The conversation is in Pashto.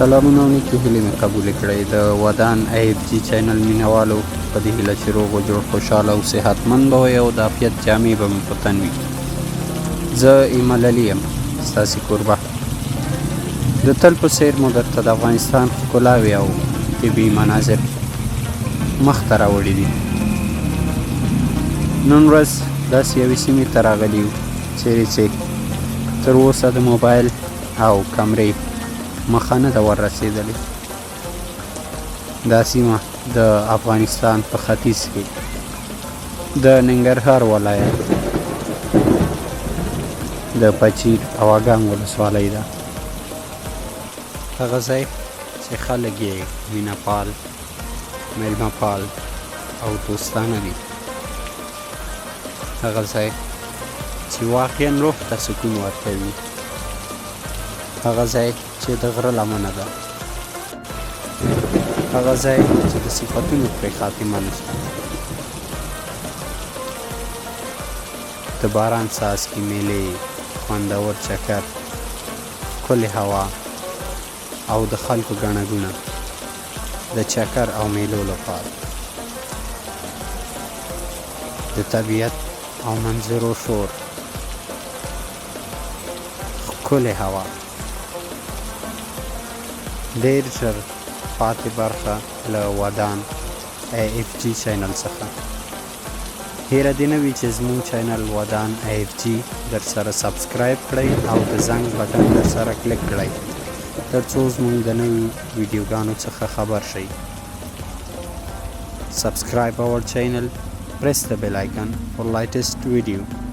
سلامونه نیکې هیلې مې قبولې کړئ د ودان IFG چینل مینوالو په دې هیله چې روغ و جوړ خوشحاله او صحتمند به وئ او د عافیت جامې به مې په تن وي. زه ایمل علي یم ستاسې کوربه. د تل په څېر مو درته د افغانستان ښکلاوې او طبیعي مناظر مخته راوړي دي. نن ورځ داسې یوې سیمې ته راغلي یو چیرې چې تر اوسه د موبایل او کمرې مخه نه ده وررسېدلې. دا سیمه د افغانستان په ختیځ کې د ننګرهار ولایت د پچیر او اګام ولسوالۍ ده. هغه ځای چې خلک یې مینه پال، میلمه پال او دوستانه دي. هغه ځای چې واقعا روح ته سکون ورکوي. هغه ځای چې د غره لمنه ده. هغه ځای چې د صفتونو پرې خاتمه نشته. د باران څاڅکي، میلې، خوندور چکر، ښکلې هوا او د خلکو ګڼه ګوڼه د چکر او میلو لپاره. د طبیعت او منظرو شور، ښکلې هوا. ډېر ژر پاتې برخه له ودان IFG چینل څخه. هیره دې نه وي چې زموږ چینل ودان IFG در سره سبسکرایب کړئ او د زنګ بټن در سره کلیک کړئ تر څو زموږ د نوي ویډیوګانو څخه خبر شئ. Subscribe our channel, press the bell icon for latest video.